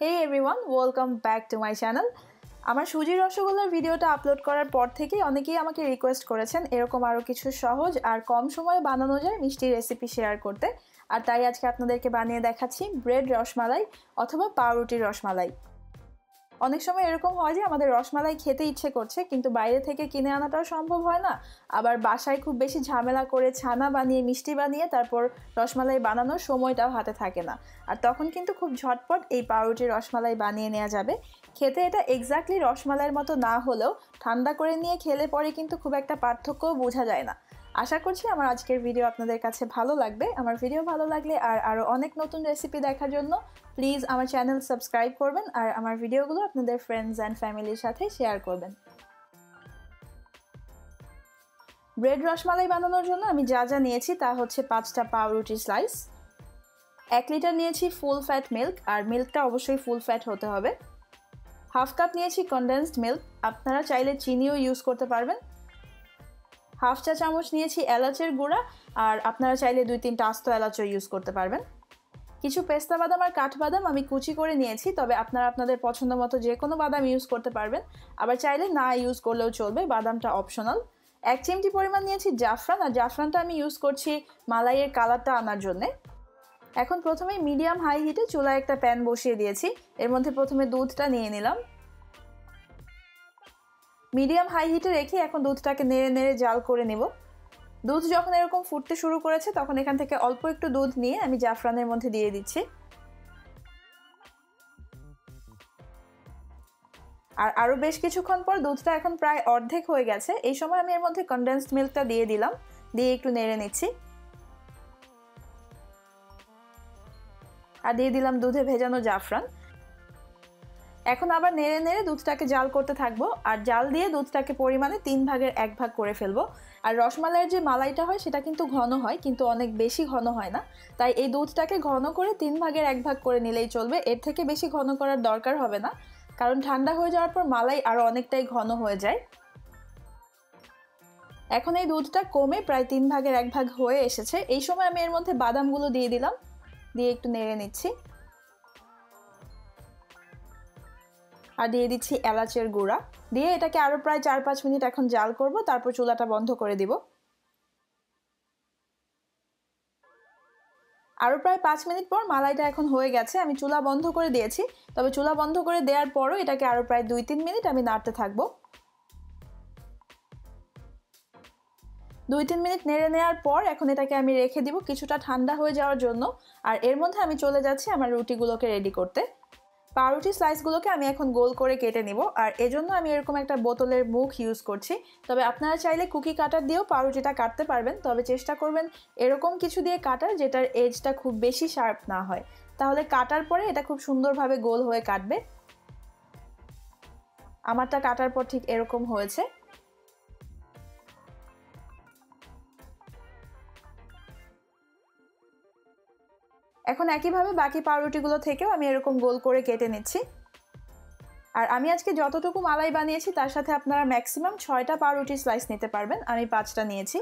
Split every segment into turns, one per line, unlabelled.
Hey everyone, welcome back to my channel. আমার সুজির রসগোল্লার ভিডিওটা আপলোড করার পর থেকেই অনেকেই আমাকে রিকোয়েস্ট করেছেন এরকম আরও কিছু সহজ আর কম সময়ে বানানো যায় মিষ্টি রেসিপি শেয়ার করতে। আর তাই আজকে আপনাদেরকে বানিয়ে দেখাচ্ছি ব্রেড রসমালাই অথবা পাউরুটির রসমালাই। অনেক সময় এরকম হয় যে আমাদের রসমালাই খেতে ইচ্ছে করছে কিন্তু বাইরে থেকে কিনে আনাটাও সম্ভব হয় না, আবার বাসায় খুব বেশি ঝামেলা করে ছানা বানিয়ে মিষ্টি বানিয়ে তারপর রসমালাই বানানোর সময়টাও হাতে থাকে না। আর তখন কিন্তু খুব ঝটপট এই পাউরুটির রসমালাই বানিয়ে নেওয়া যাবে। খেতে এটা এক্স্যাক্টলি রসমালাইয়ের মতো না হলেও ঠান্ডা করে নিয়ে খেলে পরে কিন্তু খুব একটা পার্থক্যও বোঝা যায় না। আশা করছি আমার আজকের ভিডিও আপনাদের কাছে ভালো লাগবে। আমার ভিডিও ভালো লাগলে আর আরও অনেক নতুন রেসিপি দেখার জন্য প্লিজ আমার চ্যানেল সাবস্ক্রাইব করবেন আর আমার ভিডিওগুলো আপনাদের ফ্রেন্ডস অ্যান্ড ফ্যামিলির সাথে শেয়ার করবেন। ব্রেড রসমালাই বানানোর জন্য আমি যা যা নিয়েছি তা হচ্ছে 5টা পাউরুটি স্লাইস, 1 লিটার নিয়েছি ফুল ফ্যাট মিল্ক, আর মিল্কটা অবশ্যই ফুল ফ্যাট হতে হবে। 1/2 কাপ নিয়েছি কনডেন্সড মিল্ক, আপনারা চাইলে চিনিও ইউজ করতে পারবেন। 1/2 চা চামচ নিয়েছি এলাচের গুঁড়া, আর আপনারা চাইলে 2-3টা আস্ত এলাচও ইউজ করতে পারবেন। কিছু পেস্তা বাদাম আর কাঠবাদাম আমি কুচি করে নিয়েছি, তবে আপনারা আপনাদের পছন্দ মতো যে কোনো বাদাম ইউজ করতে পারবেন, আবার চাইলে না ইউজ করলেও চলবে, বাদামটা অপশনাল। 1 চিমটি পরিমাণ নিয়েছি জাফরান, আর জাফরানটা আমি ইউজ করছি মালাইয়ের কালারটা আনার জন্যে। এখন প্রথমেই মিডিয়াম হাই হিটে চুলায় একটা প্যান বসিয়ে দিয়েছি, এর মধ্যে প্রথমে দুধটা নিয়ে নিলাম। মিডিয়াম হাই হিটে রেখে এখন দুধটাকে নেড়ে নেড়ে জাল করে নেব। দুধ যখন এরকম ফুটতে শুরু করেছে তখন এখান থেকে অল্প একটু দুধ নিয়ে আমি জাফরানের মধ্যে দিয়ে দিচ্ছি। আর আরও বেশ কিছুক্ষণ পর দুধটা এখন প্রায় অর্ধেক হয়ে গেছে, এই সময় আমি এর মধ্যে কনডেন্সড মিল্কটা দিয়ে দিলাম, দিয়ে একটু নেড়ে নিচ্ছি। আর দিয়ে দিলাম দুধে ভেজানো জাফরান। এখন আবার নেড়ে নেড়ে দুধটাকে জাল করতে থাকবো, আর জাল দিয়ে দুধটাকে পরিমাণে 3 ভাগের 1 ভাগ করে ফেলবো। আর রসমালাইয়ের যে মালাইটা হয় সেটা কিন্তু ঘন হয়, কিন্তু অনেক বেশি ঘন হয় না, তাই এই দুধটাকে ঘন করে 3 ভাগের 1 ভাগ করে নিলেই চলবে, এর থেকে বেশি ঘন করার দরকার হবে না, কারণ ঠান্ডা হয়ে যাওয়ার পর মালাই আরও অনেকটাই ঘন হয়ে যায়। এখন এই দুধটা কমে প্রায় 3 ভাগের 1 ভাগ হয়ে এসেছে, এই সময় আমি এর মধ্যে বাদামগুলো দিয়ে দিলাম, দিয়ে একটু নেড়ে নিচ্ছি। আর দিয়ে দিচ্ছি এলাচের গুঁড়া, দিয়ে এটাকে আরও প্রায় 4-5 মিনিট এখন জাল করব, তারপর চুলাটা বন্ধ করে দিব। আরও প্রায় 5 মিনিট পর মালাইটা এখন হয়ে গেছে, আমি চুলা বন্ধ করে দিয়েছি, তবে চুলা বন্ধ করে দেওয়ার পরও এটাকে আরও প্রায় 2-3 মিনিট আমি নাড়তে থাকবো। 2-3 মিনিট নেড়ে নেওয়ার পর এখন এটাকে আমি রেখে দিব কিছুটা ঠান্ডা হয়ে যাওয়ার জন্য। আর এর মধ্যে আমি চলে যাচ্ছি আমার রুটিগুলোকে রেডি করতে। পাউরুটি স্লাইসগুলোকে আমি এখন গোল করে কেটে নিব, আর এজন্য আমি এরকম একটা বোতলের মুখ ইউজ করছি, তবে আপনারা চাইলে কুকি কাটার দিয়েও পাউরুটিটা কাটতে পারবেন, তবে চেষ্টা করবেন এরকম কিছু দিয়ে কাটার যেটার এজটা খুব বেশি শার্প না হয়, তাহলে কাটার পরে এটা খুব সুন্দরভাবে গোল হয়ে কাটবে। আমারটা কাটার পর ঠিক এরকম হয়েছে। এখন একইভাবে বাকি পাউরুটিগুলো থেকেও আমি এরকম গোল করে কেটে নিচ্ছি। আর আমি আজকে যতটুকু মালাই বানিয়েছি তার সাথে আপনারা ম্যাক্সিমাম 6টা পাউরুটি স্লাইস নিতে পারবেন, আমি 5টা নিয়েছি।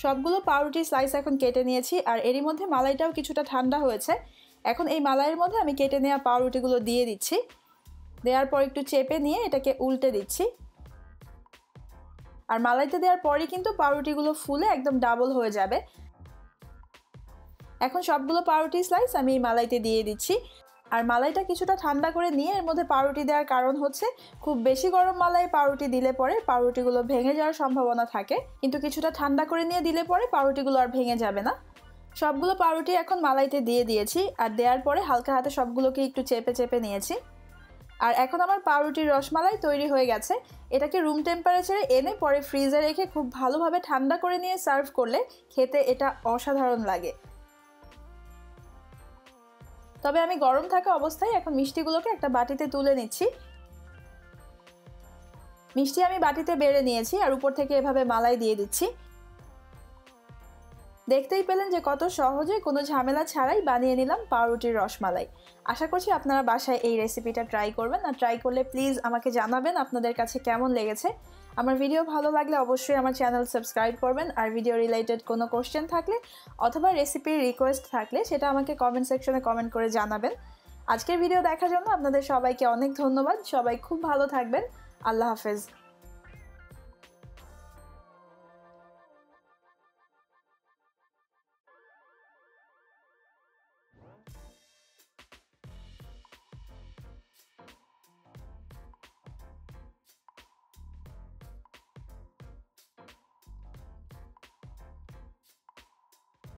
সবগুলো পাউরুটি স্লাইস এখন কেটে নিয়েছি, আর এরই মধ্যে মালাইটাও কিছুটা ঠান্ডা হয়েছে। এখন এই মালাইয়ের মধ্যে আমি কেটে নেওয়া পাউরুটিগুলো দিয়ে দিচ্ছি, দেওয়ার পর একটু চেপে নিয়ে এটাকে উল্টে দিচ্ছি। আর মালাইতে দেওয়ার পরই কিন্তু পাউরুটিগুলো ফুলে একদম ডাবল হয়ে যাবে। এখন সবগুলো পাউরুটি স্লাইস আমি এই মালাইতে দিয়ে দিচ্ছি, আর মালাইটা কিছুটা ঠান্ডা করে নিয়ে এর মধ্যে পাউরুটি দেওয়ার কারণ হচ্ছে খুব বেশি গরম মালাই পাউরুটি দিলে পরে পাউরুটিগুলো ভেঙে যাওয়ার সম্ভাবনা থাকে, কিন্তু কিছুটা ঠান্ডা করে নিয়ে দিলে পরে পাউরুটিগুলো আর ভেঙে যাবে না। সবগুলো পাউরুটি এখন মালাইতে দিয়ে দিয়েছি, আর দেওয়ার পরে হালকা হাতে সবগুলোকে একটু চেপে চেপে নিয়েছি। আর এখন আমার পাউরুটির রসমালাই তৈরি হয়ে গেছে। এটাকে রুম টেম্পারেচারে এনে পরে ফ্রিজে রেখে খুব ভালোভাবে ঠান্ডা করে নিয়ে সার্ভ করলে খেতে এটা অসাধারণ লাগে। তবে আমি গরম থাকা অবস্থায় এখন মিষ্টিগুলোকে একটা বাটিতে তুলে নিচ্ছি। মিষ্টি আমি বাটিতে বেড়ে নিয়েছি আর উপর থেকে এভাবে মালাই দিয়ে দিচ্ছি। দেখতেই পেলেন যে কত সহজে কোনো ঝামেলা ছাড়াই বানিয়ে নিলাম পাউরুটির রসমালাই। আশা করছি আপনারা বাসায় এই রেসিপিটা ট্রাই করবেন, আর ট্রাই করলে প্লিজ আমাকে জানাবেন আপনাদের কাছে কেমন লেগেছে। আমার ভিডিও ভালো লাগলে অবশ্যই আমার চ্যানেল সাবস্ক্রাইব করবেন, আর ভিডিও রিলেটেড কোনো কোশ্চেন থাকলে অথবা রেসিপির রিকোয়েস্ট থাকলে সেটা আমাকে কমেন্ট সেকশনে কমেন্ট করে জানাবেন। আজকের ভিডিও দেখার জন্য আপনাদের সবাইকে অনেক ধন্যবাদ। সবাই খুব ভালো থাকবেন। আল্লাহ হাফেজ।